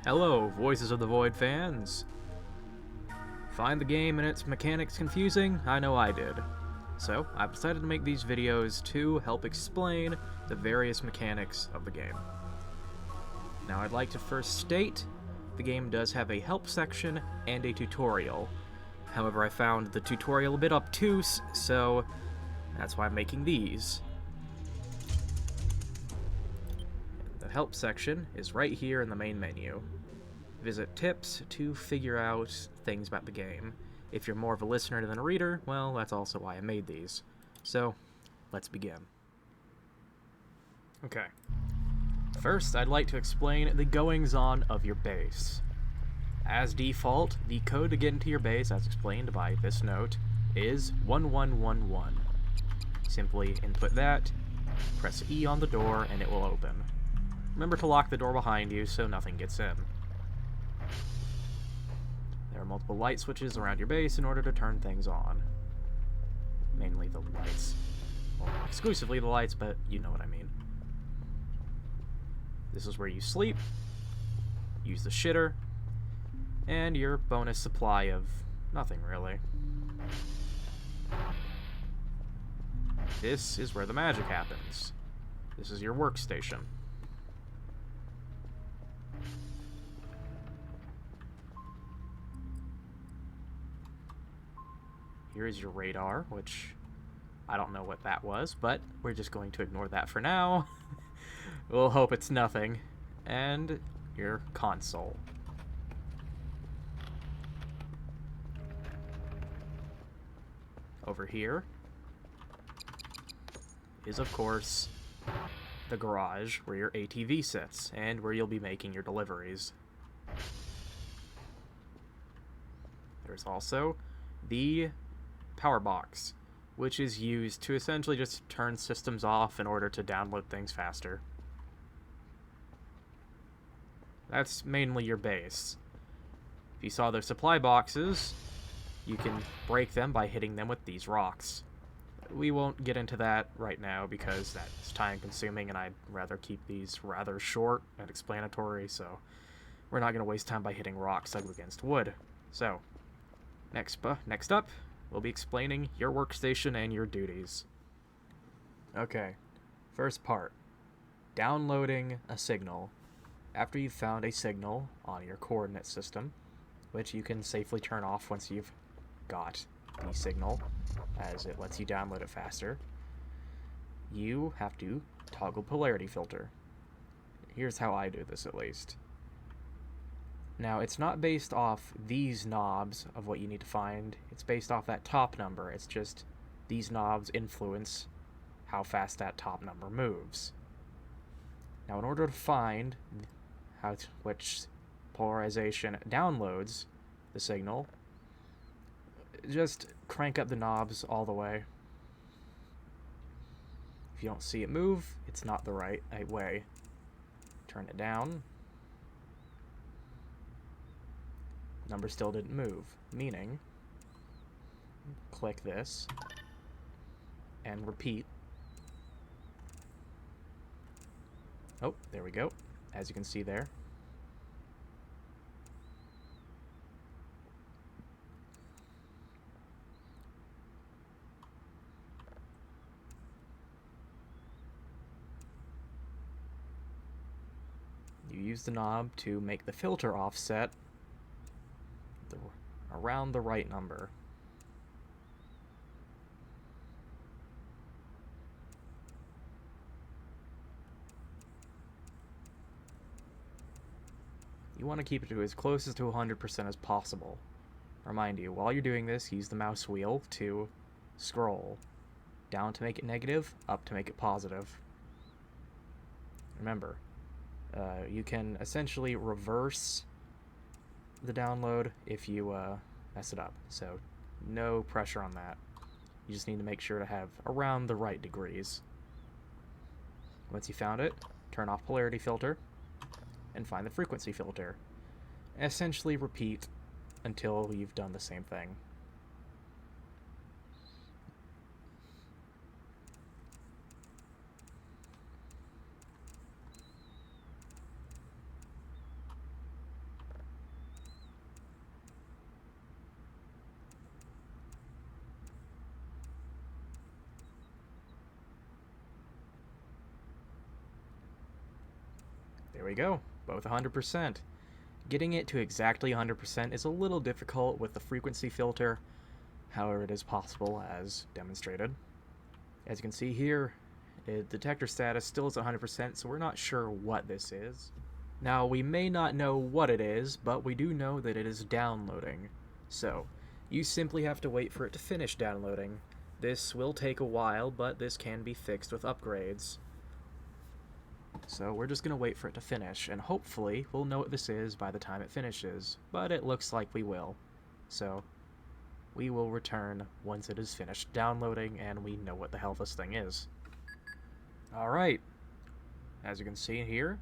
Hello, Voices of the Void fans. Find the game and its mechanics confusing? I know I did. So, I've decided to make these videos to help explain the various mechanics of the game. Now, I'd like to first state the game does have a help section and a tutorial. However, I found the tutorial a bit obtuse, so that's why I'm making these. The help section is right here in the main menu. Visit tips to figure out things about the game. If you're more of a listener than a reader, well, that's also why I made these. So, let's begin. Okay. First, I'd like to explain the goings-on of your base. As default, the code to get into your base, as explained by this note, is 1111. Simply input that, press E on the door, and it will open. Remember to lock the door behind you so nothing gets in. There are multiple light switches around your base in order to turn things on. Mainly the lights. Well, exclusively the lights, but you know what I mean. This is where you sleep, use the shitter, and your bonus supply of nothing, really. This is where the magic happens. This is your workstation. Here is your radar, which I don't know what that was, but we're just going to ignore that for now. We'll hope it's nothing. And your console. Over here is, of course, the garage where your ATV sits and where you'll be making your deliveries. There's also the power box, which is used to essentially just turn systems off in order to download things faster. That's mainly your base. If you saw their supply boxes, you can break them by hitting them with these rocks. We won't get into that right now because that's time consuming and I'd rather keep these rather short and explanatory, so we're not going to waste time by hitting rocks up against wood. So, next up, we'll be explaining your workstation and your duties. Okay, first part. Downloading a signal. After you've found a signal on your coordinate system, which you can safely turn off once you've got the signal, as it lets you download it faster, you have to toggle polarity filter. Here's how I do this, at least. Now, it's not based off these knobs of what you need to find. It's based off that top number. It's just these knobs influence how fast that top number moves. Now, in order to find which polarization downloads the signal, just crank up the knobs all the way. If you don't see it move, it's not the right way. Turn it down. Number still didn't move, meaning click this and repeat. Oh, there we go. As you can see there. You use the knob to make the filter offset around the right number. You want to keep it to as close to 100% as possible. Remind you, while you're doing this, use the mouse wheel to scroll. Down to make it negative, up to make it positive. Remember, you can essentially reverse the download if you mess it up, so no pressure on that. You just need to make sure to have around the right degrees. Once you found it, turn off polarity filter and find the frequency filter. Essentially repeat until you've done the same thing. There we go, both 100%. Getting it to exactly 100% is a little difficult with the frequency filter, however it is possible as demonstrated. As you can see here, detector status still is 100%, so we're not sure what this is. Now, we may not know what it is, but we do know that it is downloading. So, you simply have to wait for it to finish downloading. This will take a while, but this can be fixed with upgrades. So we're just going to wait for it to finish, and hopefully we'll know what this is by the time it finishes, but it looks like we will. So we will return once it is finished downloading and we know what the hell this thing is. Alright, as you can see here,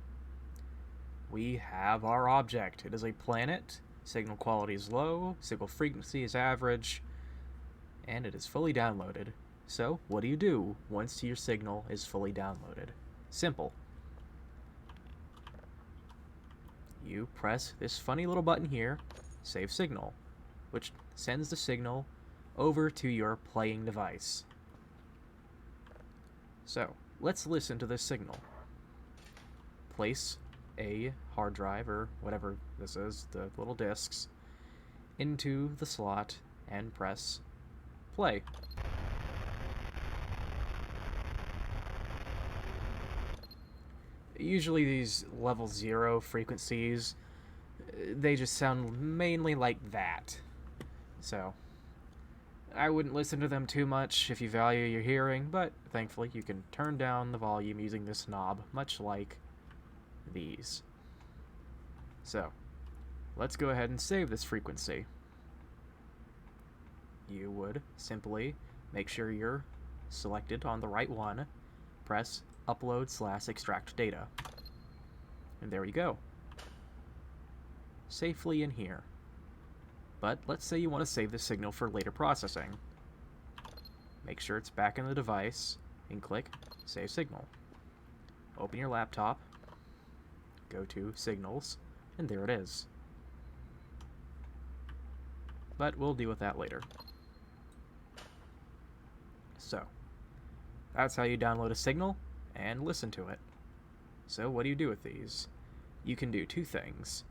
we have our object. It is a planet, signal quality is low, signal frequency is average, and it is fully downloaded. So what do you do once your signal is fully downloaded? Simple. You press this funny little button here, Save Signal, which sends the signal over to your playing device. So, let's listen to this signal. Place a hard drive, or whatever this is, the little discs, into the slot and press play. Usually these level 0 frequencies, they just sound mainly like that. So, I wouldn't listen to them too much if you value your hearing, but thankfully you can turn down the volume using this knob, much like these. So, let's go ahead and save this frequency. You would simply make sure you're selected on the right one, press upload/extract data. And there you go. Safely in here. But let's say you want to save the signal for later processing. Make sure it's back in the device and click Save Signal. Open your laptop, go to Signals, and there it is. But we'll deal with that later. So, that's how you download a signal and listen to it. So what do you do with these? You can do two things.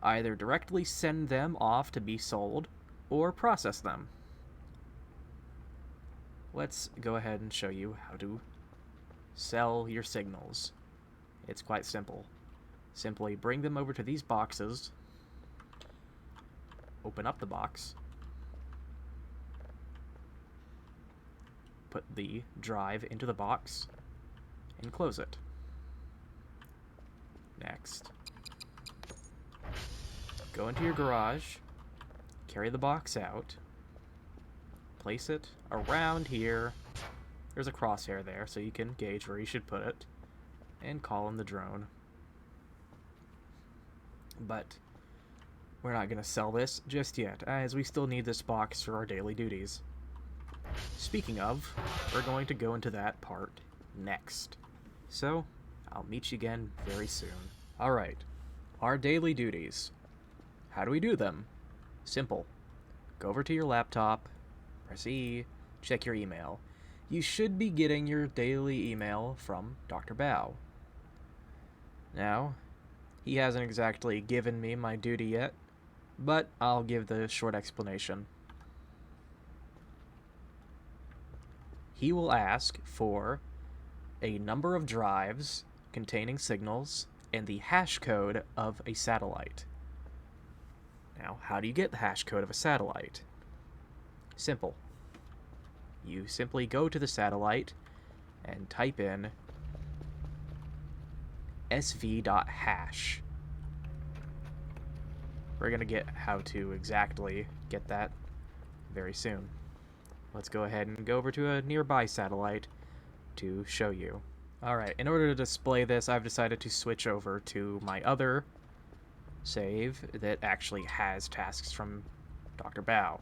Either directly send them off to be sold, or process them. Let's go ahead and show you how to sell your signals. It's quite simple. Simply bring them over to these boxes, open up the box, put the drive into the box, and close it. Next, go into your garage, carry the box out, place it around here. There's a crosshair there, so you can gauge where you should put it, and call in the drone. But we're not going to sell this just yet, as we still need this box for our daily duties. Speaking of, we're going to go into that part next. So, I'll meet you again very soon. Alright, our daily duties. How do we do them? Simple. Go over to your laptop, press E, check your email. You should be getting your daily email from Dr. Bao. Now, he hasn't exactly given me my duty yet, but I'll give the short explanation. He will ask for a number of drives containing signals and the hash code of a satellite. Now, how do you get the hash code of a satellite? Simple. You simply go to the satellite and type in sv.hash. We're going to get how to exactly get that very soon. Let's go ahead and go over to a nearby satellite to show you. Alright, in order to display this, I've decided to switch over to my other save that actually has tasks from Dr. Bao.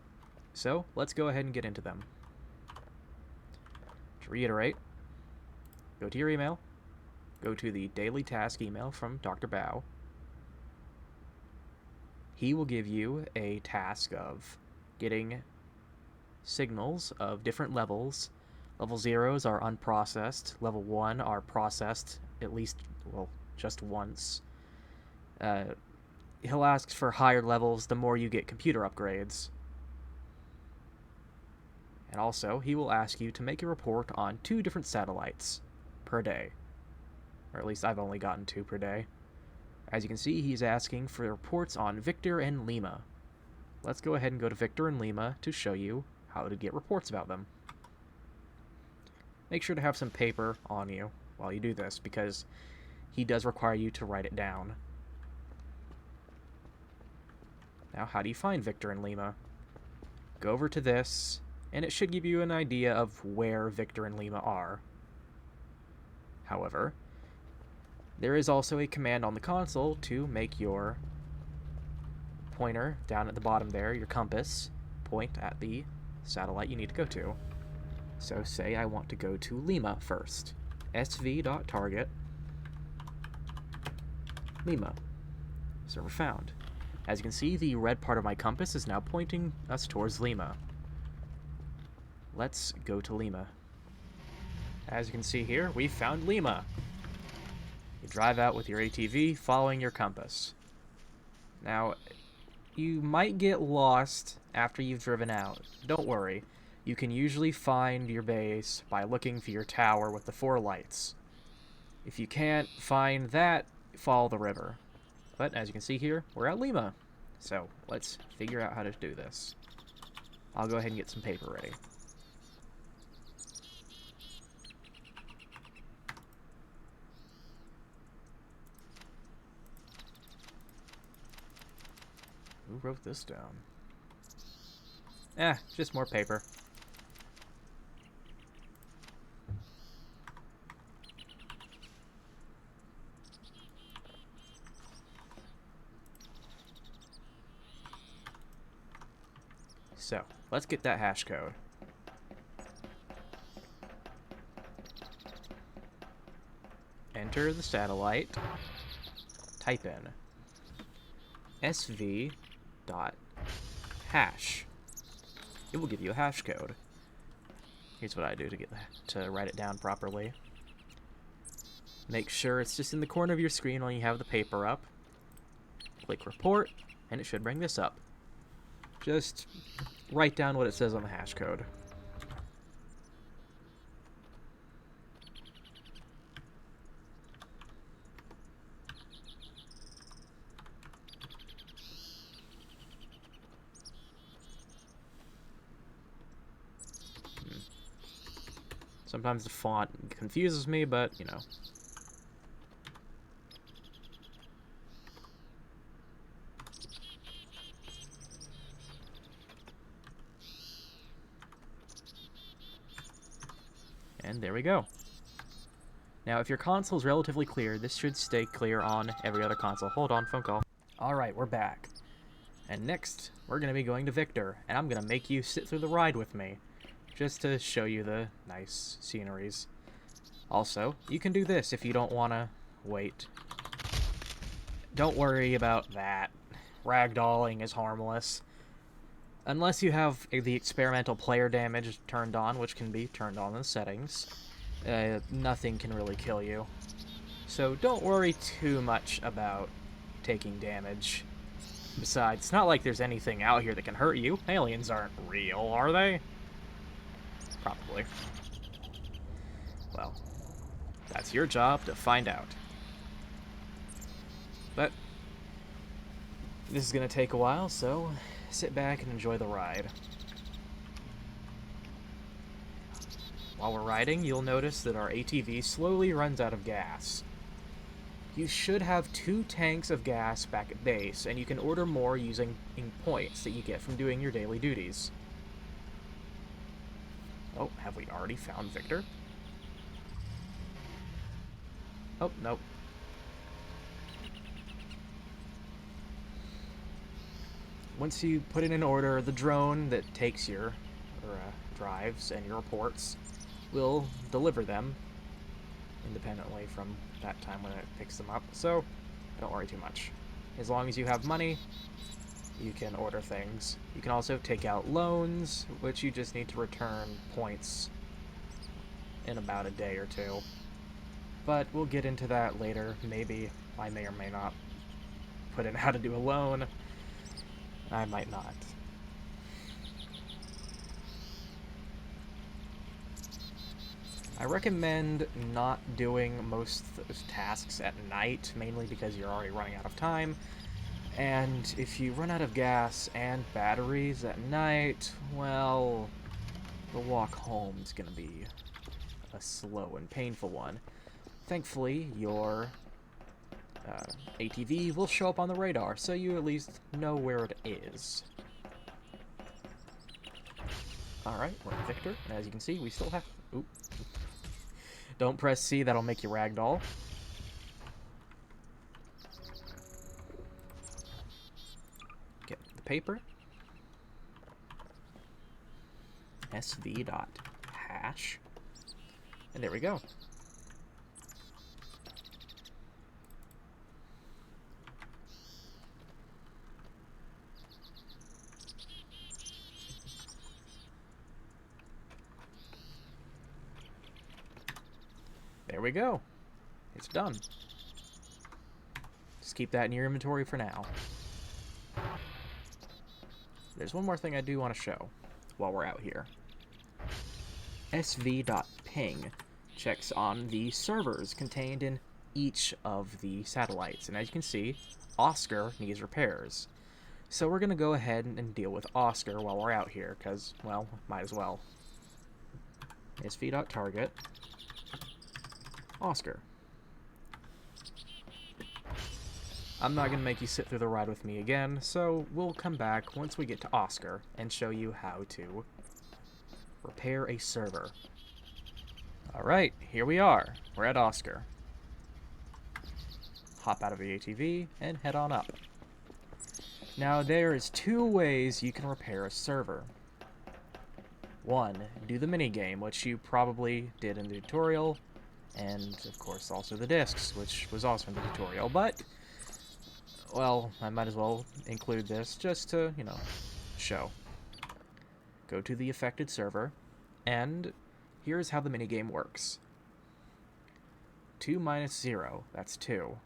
So, let's go ahead and get into them. To reiterate, go to your email, go to the daily task email from Dr. Bao. He will give you a task of getting signals of different levels. Level 0s are unprocessed, level 1 are processed, at least, well, just once. He'll ask for higher levels the more you get computer upgrades. And also, he will ask you to make a report on 2 different satellites per day. Or at least I've only gotten 2 per day. As you can see, he's asking for reports on Victor and Lima. Let's go ahead and go to Victor and Lima to show you how to get reports about them. Make sure to have some paper on you while you do this, because he does require you to write it down. Now, how do you find Victor and Lima? Go over to this, and it should give you an idea of where Victor and Lima are. However, there is also a command on the console to make your pointer down at the bottom there, your compass, point at the satellite you need to go to. So say I want to go to Lima first. sv.target Lima. Server found. As you can see, the red part of my compass is now pointing us towards Lima. Let's go to Lima. As you can see here, we found Lima. You drive out with your ATV, following your compass. Now, you might get lost after you've driven out. Don't worry. You can usually find your base by looking for your tower with the 4 lights. If you can't find that, follow the river. But as you can see here, we're at Lima. So let's figure out how to do this. I'll go ahead and get some paper ready. Who wrote this down? Just more paper. So, let's get that hash code. Enter the satellite. Type in sv.hash. It will give you a hash code. Here's what I do to write it down properly. Make sure it's just in the corner of your screen when you have the paper up. Click report, and it should bring this up. Just write down what it says on the hash code. Sometimes the font confuses me, but, you know. And there we go. Now, if your console is relatively clear, this should stay clear on every other console. Hold on, phone call. Alright, we're back. And next, we're going to be going to Victor, and I'm going to make you sit through the ride with me, just to show you the nice sceneries. Also, you can do this if you don't want to wait. Don't worry about that. Ragdolling is harmless. Unless you have the experimental player damage turned on, which can be turned on in the settings, nothing can really kill you. So don't worry too much about taking damage. Besides, it's not like there's anything out here that can hurt you. Aliens aren't real, are they? Probably. Well, that's your job to find out. But this is going to take a while, so sit back and enjoy the ride. While we're riding, you'll notice that our ATV slowly runs out of gas. You should have 2 tanks of gas back at base, and you can order more using points that you get from doing your daily duties. Oh, have we already found Victor? Oh, nope. Once you put in an order, the drone that takes your drives and your reports will deliver them independently from that time when it picks them up, so don't worry too much. As long as you have money, you can order things. You can also take out loans, which you just need to return points in about a day or 2. but we'll get into that later. Maybe I may or may not put in how to do alone. I might not. I recommend not doing most tasks at night, mainly because you're already running out of time. And if you run out of gas and batteries at night, well, the walk home is going to be a slow and painful one. Thankfully, your ATV will show up on the radar, so you at least know where it is. Alright, we're in Victor, and as you can see, we still have... Oop. Don't press C, that'll make you ragdoll. Get the paper. sv.hash. And there we go. There we go. It's done. Just keep that in your inventory for now. There's one more thing I do want to show while we're out here. sv.ping checks on the servers contained in each of the satellites. And as you can see, Oscar needs repairs. So we're going to go ahead and deal with Oscar while we're out here, because, well, might as well. sv.target Oscar. I'm not going to make you sit through the ride with me again, so we'll come back once we get to Oscar and show you how to repair a server. Alright, here we are. We're at Oscar. Hop out of the ATV and head on up. Now, there is two ways you can repair a server. One, do the minigame, which you probably did in the tutorial, and, of course, also the discs, which was also in the tutorial, but, well, I might as well include this just to, you know, show. Go to the affected server, and here's how the minigame works. 2 minus 0, that's 2.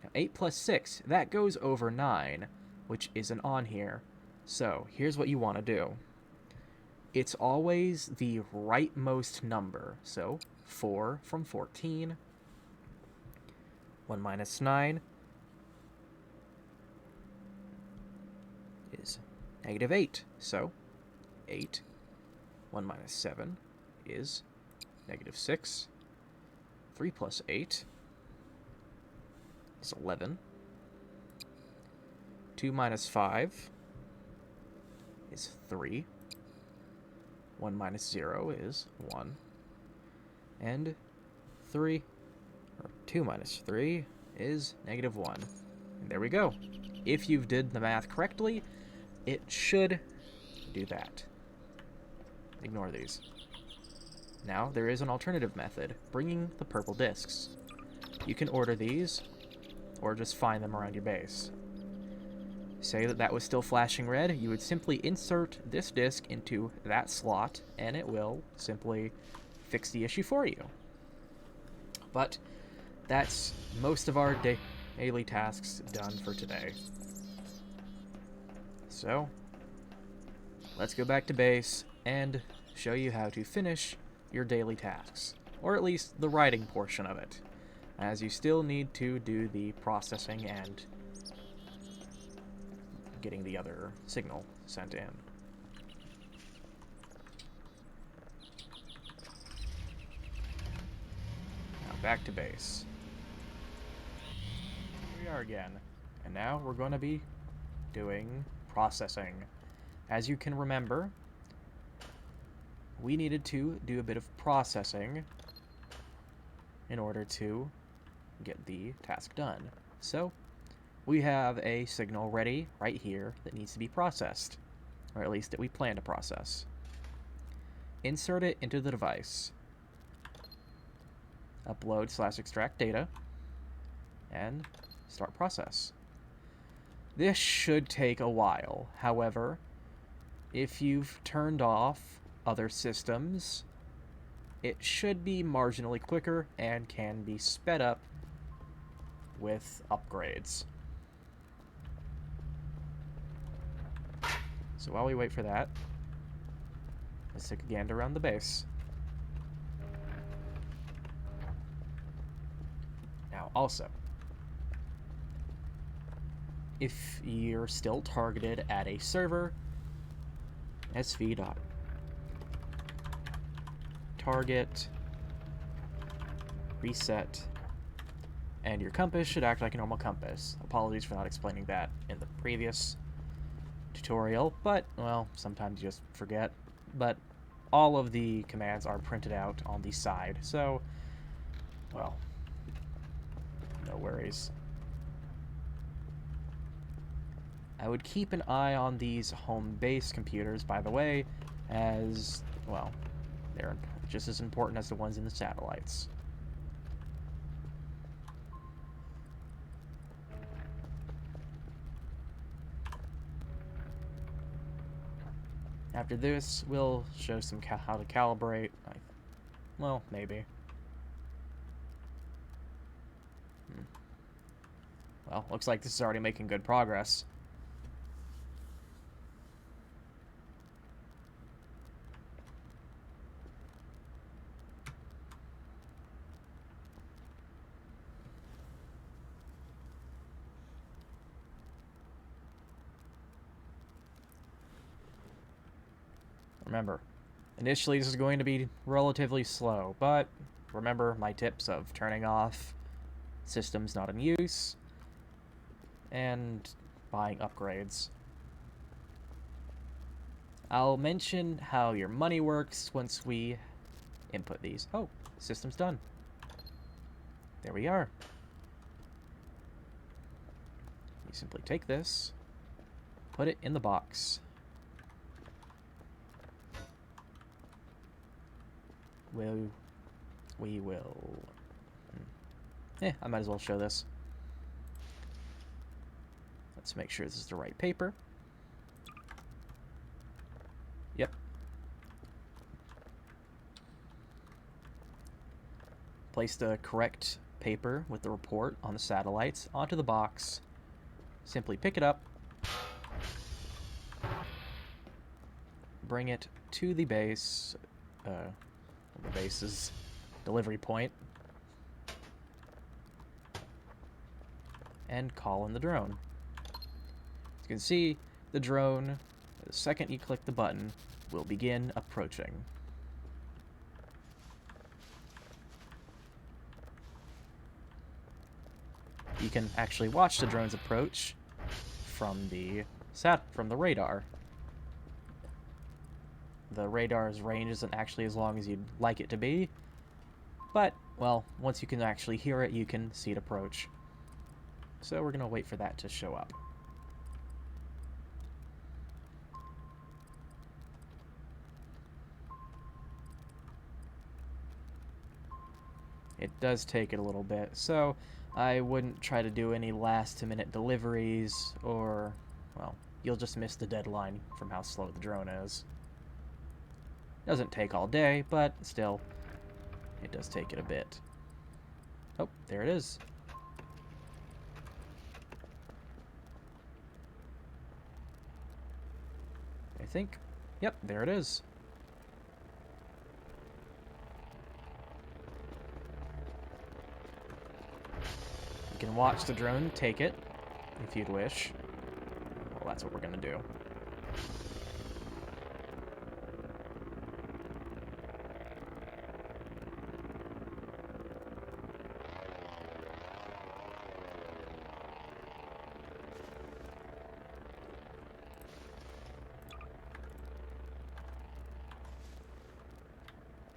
Now, 8 plus 6, that goes over 9, which isn't on here. So, here's what you want to do. It's always the rightmost number, so 4 from 14. 1 minus 9 is negative 8, so 8. 1 minus 7 is negative 6. 3 plus 8 is 11. 2 minus 5 is 3. 1 minus 0 is 1. And 2 minus 3 is negative 1. And there we go. If you've did the math correctly, it should do that. Ignore these. Now, there is an alternative method, bringing the purple discs. You can order these, or just find them around your base. Say that that was still flashing red, you would simply insert this disc into that slot, and it will simply fix the issue for you. But that's most of our daily tasks done for today. So, let's go back to base and show you how to finish your daily tasks, or at least the writing portion of it, as you still need to do the processing and getting the other signal sent in. Now back to base. Here we are again, and now we're going to be doing processing. As you can remember, we needed to do a bit of processing in order to get the task done. So, we have a signal ready right here that needs to be processed, or at least that we plan to process. Insert it into the device. Upload/extract data, and start process. This should take a while. However, if you've turned off other systems it should be marginally quicker and can be sped up with upgrades. So while we wait for that, let's take a gander around the base. Now, also, if you're still targeted at a server, sv.target reset, and your compass should act like a normal compass. Apologies for not explaining that in the previous tutorial, but, well, sometimes you just forget. But all of the commands are printed out on the side, so, well, no worries. I would keep an eye on these home base computers, by the way, as, well, they're just as important as the ones in the satellites. After this, we'll show some how to calibrate. Well, maybe. Well, looks like this is already making good progress. Remember, initially this is going to be relatively slow, but remember my tips of turning off systems not in use and buying upgrades. I'll mention how your money works once we input these. Oh, system's done. There we are. You simply take this, put it in the box. We will... I might as well show this. Let's make sure this is the right paper. Yep. Place the correct paper with the report on the satellites onto the box. Simply pick it up. Bring it to the base. The base's delivery point. And call in the drone. As you can see, the drone, the second you click the button, will begin approaching. You can actually watch the drone's approach from the radar. The radar's range isn't actually as long as you'd like it to be, but, well, once you can actually hear it, you can see it approach. So we're going to wait for that to show up. It does take it a little bit, so I wouldn't try to do any last-minute deliveries, or, well, you'll just miss the deadline from how slow the drone is. Doesn't take all day, but still, it does take it a bit. Oh, there it is. I think, yep, there it is. You can watch the drone take it, if you'd wish. Well, that's what we're gonna do.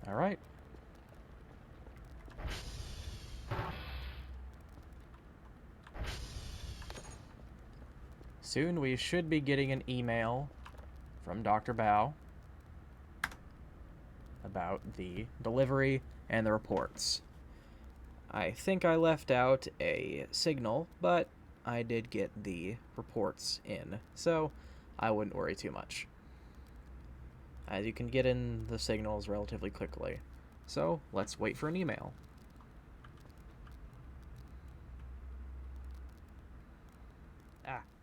All right. Soon we should be getting an email from Dr. Bao about the delivery and the reports. I think I left out a signal, but I did get the reports in, so I wouldn't worry too much, as you can get in the signals relatively quickly. So let's wait for an email.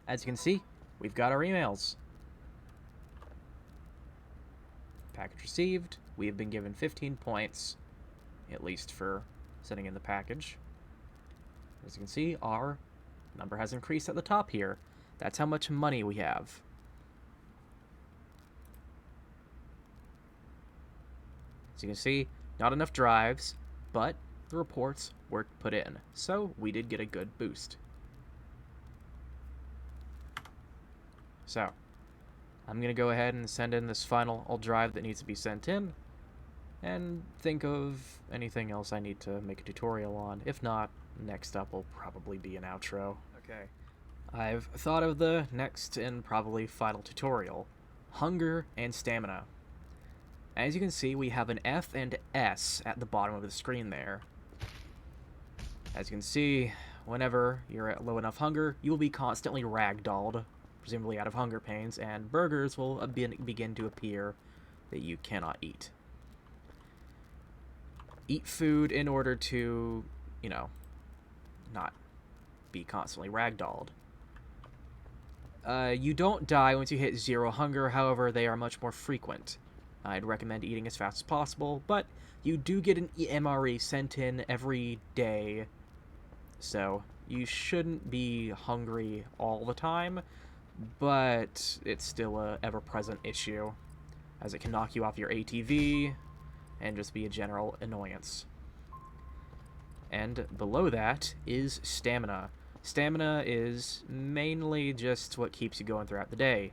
As you can see, we've got our emails. Package received. We have been given 15 points, at least for sending in the package. As you can see, our number has increased at the top here. That's how much money we have. As you can see, not enough drives, but the reports were put in, so we did get a good boost. So, I'm going to go ahead and send in this final drive that needs to be sent in, and think of anything else I need to make a tutorial on. If not, next up will probably be an outro. Okay, I've thought of the next and probably final tutorial: hunger and stamina. As you can see, we have an F and S at the bottom of the screen there. As you can see, whenever you're at low enough hunger, you will be constantly ragdolled, presumably out of hunger pains, and burgers will begin to appear that you cannot eat. Eat food in order to, not be constantly ragdolled. You don't die once you hit 0 hunger, however, they are much more frequent. I'd recommend eating as fast as possible, but you do get an MRE sent in every day, so you shouldn't be hungry all the time, but it's still a ever-present issue, as it can knock you off your ATV and just be a general annoyance. And below that is stamina. Stamina is mainly just what keeps you going throughout the day.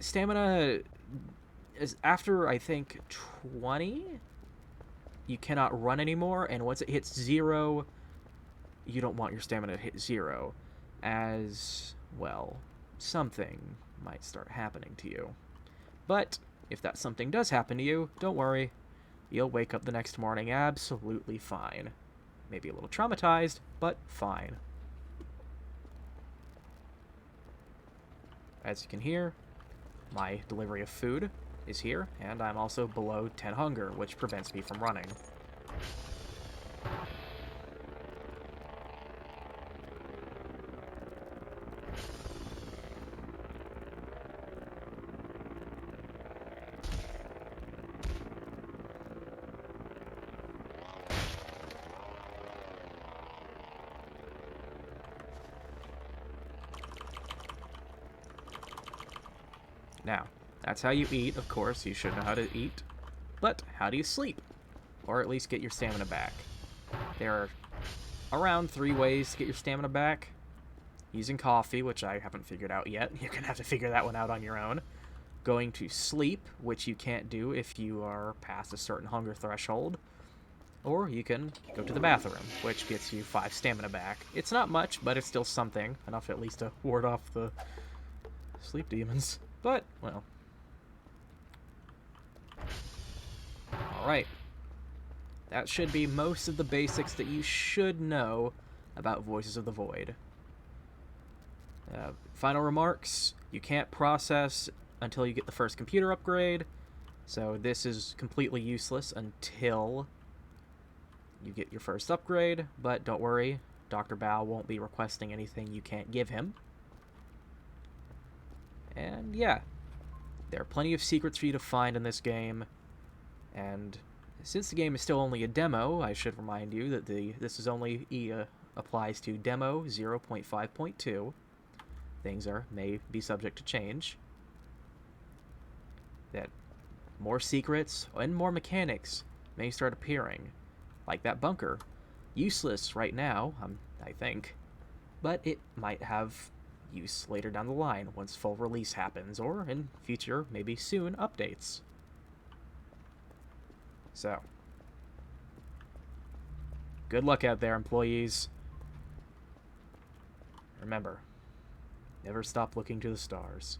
Stamina is after, I think, 20, you cannot run anymore, and once it hits 0, you don't want your stamina to hit 0, as, well, something might start happening to you. But if that something does happen to you, don't worry. You'll wake up the next morning absolutely fine. Maybe a little traumatized, but fine. As you can hear, my delivery of food is here, and I'm also below 10 hunger, which prevents me from running. Now, that's how you eat, of course. You should know how to eat. But how do you sleep? Or at least get your stamina back. There are around 3 ways to get your stamina back. Using coffee, which I haven't figured out yet. You're going to have to figure that one out on your own. Going to sleep, which you can't do if you are past a certain hunger threshold. Or you can go to the bathroom, which gets you 5 stamina back. It's not much, but it's still something. Enough at least to ward off the sleep demons. But, well. Alright. That should be most of the basics that you should know about Voices of the Void. Final remarks: you can't process until you get the first computer upgrade, so this is completely useless until you get your first upgrade, but don't worry, Dr. Bao won't be requesting anything you can't give him. And yeah, there are plenty of secrets for you to find in this game, and since the game is still only a demo, I should remind you that this is only applies to demo 0.5.2. Things may be subject to change. That more secrets and more mechanics may start appearing, like that bunker. Useless right now, I think, but it might have use later down the line once full release happens, or in future, maybe soon, updates. So, good luck out there, employees. Remember, never stop looking to the stars.